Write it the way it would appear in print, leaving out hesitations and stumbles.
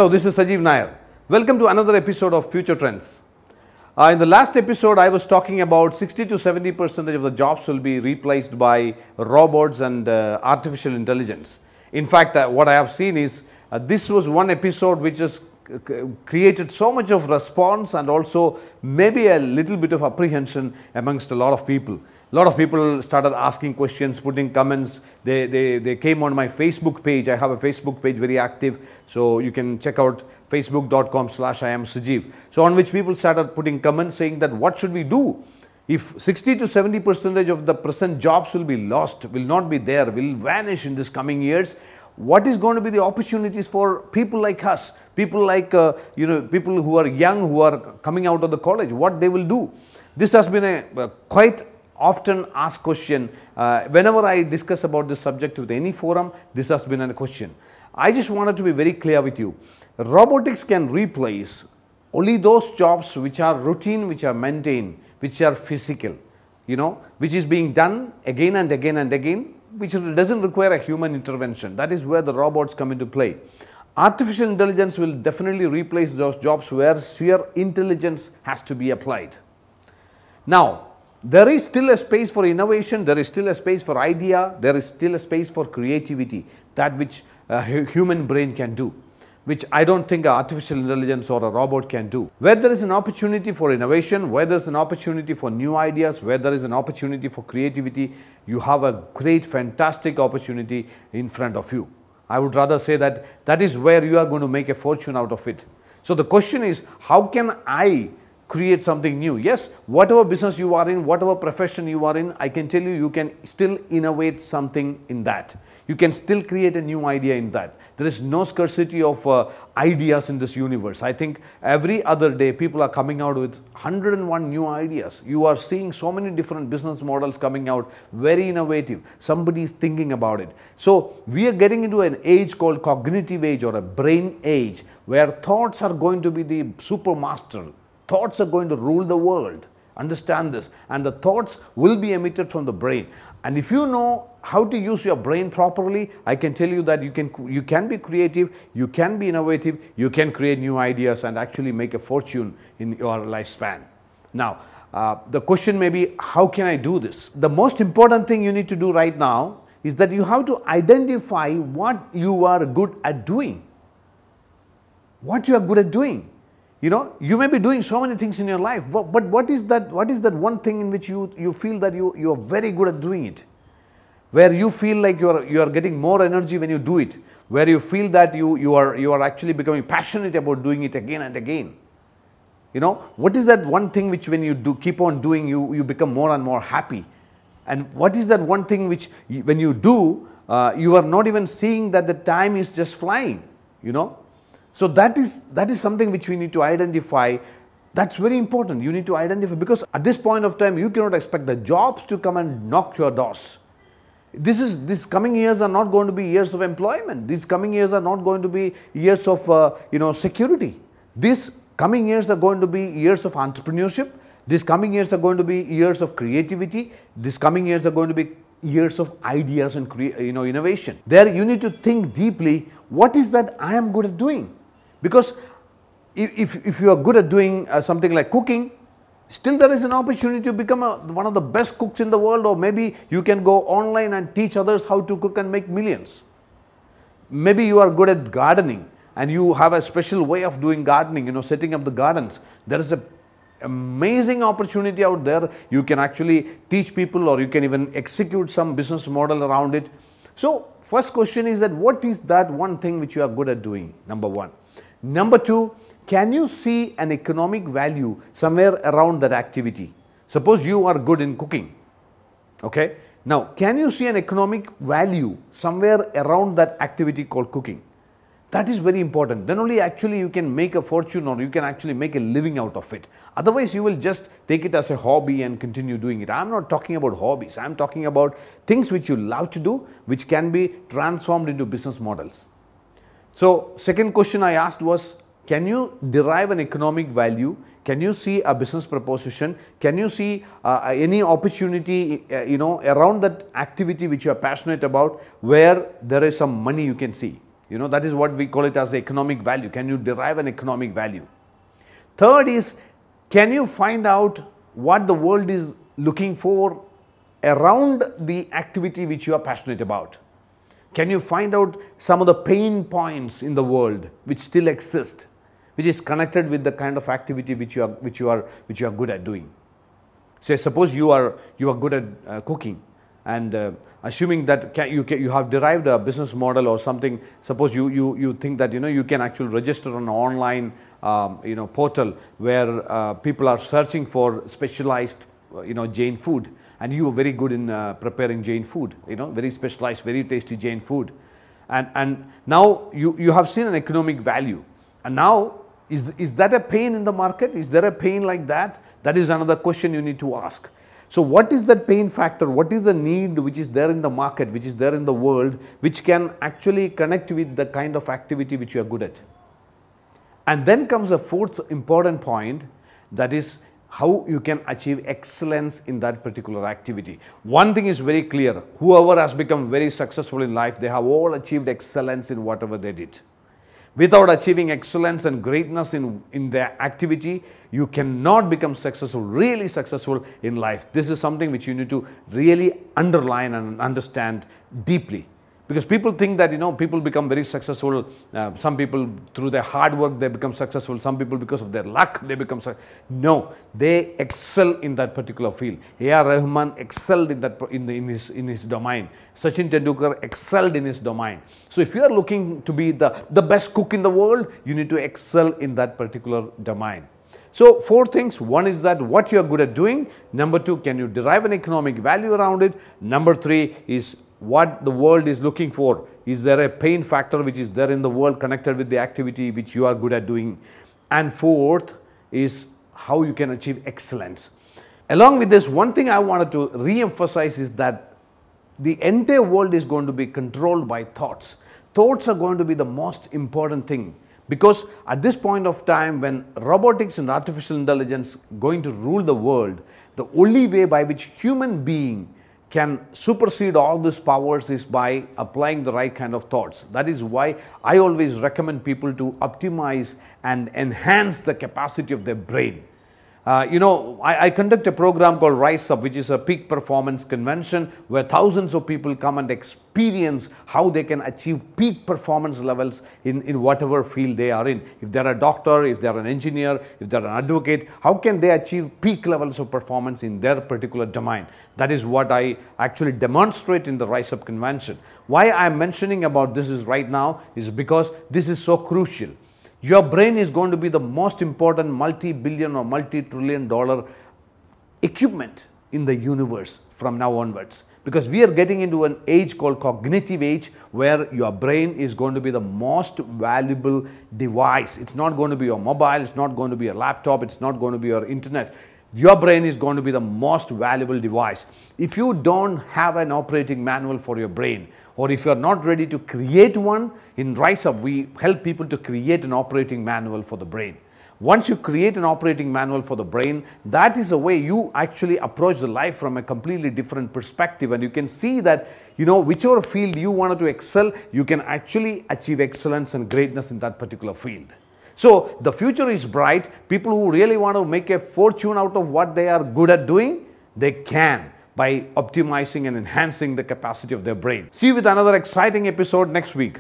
Hello, this is Sajeev Nair. Welcome to another episode of Future Trends. In the last episode, I was talking about 60 to 70% of the jobs will be replaced by robots and artificial intelligence. In fact, what I have seen is this was one episode which has created so much of response and also maybe a little bit of apprehension amongst a lot of people. A lot of people started asking questions, putting comments. They came on my Facebook page. I have a Facebook page, very active. So you can check out facebook.com/IamSajeev. So on which people started putting comments saying that what should we do? If 60 to 70% of the present jobs will be lost, will not be there, will vanish in this coming years, what is going to be the opportunities for people like us, people like, people who are young, who are coming out of the college, what they will do? This has been a quite often asked question. Whenever I discuss about this subject with any forum, this has been a question. I just wanted to be very clear with you. Robotics can replace only those jobs which are routine, which are maintained, which are physical, which is being done again and again and again, which doesn't require a human intervention. That is where the robots come into play. Artificial intelligence will definitely replace those jobs where sheer intelligence has to be applied. Now, there is still a space for innovation, there is still a space for idea, there is still a space for creativity, that which a human brain can do, which I don't think artificial intelligence or a robot can do. Where there is an opportunity for innovation, where there is an opportunity for new ideas, where there is an opportunity for creativity, you have a great, fantastic opportunity in front of you. I would rather say that that is where you are going to make a fortune out of it. So the question is, how can I create something new? Yes, whatever business you are in, whatever profession you are in, I can tell you, you can still innovate something in that. You can still create a new idea in that. There is no scarcity of ideas in this universe. I think every other day people are coming out with 101 new ideas. You are seeing so many different business models coming out, very innovative. Somebody is thinking about it. So we are getting into an age called cognitive age or a brain age, where thoughts are going to be the supermaster. Thoughts are going to rule the world. Understand this. And the thoughts will be emitted from the brain. And if you know how to use your brain properly, I can tell you that you can be creative, you can be innovative, you can create new ideas and actually make a fortune in your lifespan. Now, the question may be, how can I do this? The most important thing you need to do right now is that you have to identify what you are good at doing. What you are good at doing. You may be doing so many things in your life, but what is that one thing in which you feel that you are very good at doing it? Where you feel like you are getting more energy when you do it, where you feel that you are actually becoming passionate about doing it again and again. What is that one thing which when you keep on doing, you become more and more happy? And what is that one thing which when you do, you are not even seeing that the time is just flying, So that is something which we need to identify. That's very important. You need to identify, because at this point of time, you cannot expect the jobs to come and knock your doors. These coming years are not going to be years of employment. These coming years are not going to be years of security. These coming years are going to be years of entrepreneurship. These coming years are going to be years of creativity. These coming years are going to be years of ideas and innovation. There you need to think deeply, what is that I am good at doing? Because if you are good at doing something like cooking, still there is an opportunity to become one of the best cooks in the world, or maybe you can go online and teach others how to cook and make millions. Maybe you are good at gardening and you have a special way of doing gardening, setting up the gardens. There is an amazing opportunity out there. You can actually teach people, or you can even execute some business model around it. So first question is that what is that one thing which you are good at doing? Number one. Number two, can you see an economic value somewhere around that activity? Suppose you are good in cooking, okay? Now, can you see an economic value somewhere around that activity called cooking? That is very important. Then only actually you can make a fortune, or you can actually make a living out of it. Otherwise, you will just take it as a hobby and continue doing it. I am not talking about hobbies. I am talking about things which you love to do, which can be transformed into business models. So, second question I asked was, can you derive an economic value? Can you see a business proposition? Can you see any opportunity, around that activity which you are passionate about, where there is some money you can see? That is what we call it as the economic value. Can you derive an economic value? Third is, can you find out what the world is looking for around the activity which you are passionate about? Can you find out some of the pain points in the world which still exist, which is connected with the kind of activity which you are good at doing? Say, suppose you are good at cooking, and assuming that you have derived a business model or something. Suppose you think that you can actually register on an online portal where people are searching for specialized Jain food, and you are very good in preparing Jain food, very specialized, very tasty Jain food, and now you have seen an economic value, and now is that a pain in the market? Is there a pain like that? That is another question you need to ask. So what is that pain factor? What is the need which is there in the market, which is there in the world, which can actually connect with the kind of activity which you are good at? And then comes a fourth important point, that is how you can achieve excellence in that particular activity. One thing is very clear: whoever has become very successful in life, they have all achieved excellence in whatever they did. Without achieving excellence and greatness in their activity, you cannot become successful, really successful in life. This is something which you need to really underline and understand deeply. Because people think that people become very successful. Some people through their hard work they become successful. Some people because of their luck they become successful. No, they excel in that particular field. A.R. Rahman excelled in his domain. Sachin Tendulkar excelled in his domain. So if you are looking to be the best cook in the world, you need to excel in that particular domain. So four things. One is that what you are good at doing. Number two, can you derive an economic value around it? Number three is what the world is looking for. Is there a pain factor which is there in the world connected with the activity which you are good at doing? And fourth is how you can achieve excellence. Along with this, one thing I wanted to re-emphasize is that the entire world is going to be controlled by thoughts. Thoughts are going to be the most important thing, because at this point of time when robotics and artificial intelligence going to rule the world, the only way by which human being can supersede all these powers is by applying the right kind of thoughts. That is why I always recommend people to optimize and enhance the capacity of their brain. I conduct a program called Rise Up, which is a peak performance convention where thousands of people come and experience how they can achieve peak performance levels in whatever field they are in. If they are a doctor, if they are an engineer, if they are an advocate, how can they achieve peak levels of performance in their particular domain? That is what I actually demonstrate in the Rise Up convention. Why I am mentioning about this is right now is because this is so crucial. Your brain is going to be the most important multi-billion or multi-trillion dollar equipment in the universe from now onwards, because we are getting into an age called cognitive age where your brain is going to be the most valuable device. It's not going to be your mobile, it's not going to be your laptop, it's not going to be your internet. Your brain is going to be the most valuable device. If you don't have an operating manual for your brain, or if you are not ready to create one, in Rise Up we help people to create an operating manual for the brain. Once you create an operating manual for the brain, that is the way you actually approach the life from a completely different perspective, and you can see that whichever field you wanted to excel, you can actually achieve excellence and greatness in that particular field. So the future is bright. People who really want to make a fortune out of what they are good at doing, they can, by optimizing and enhancing the capacity of their brain. See you with another exciting episode next week.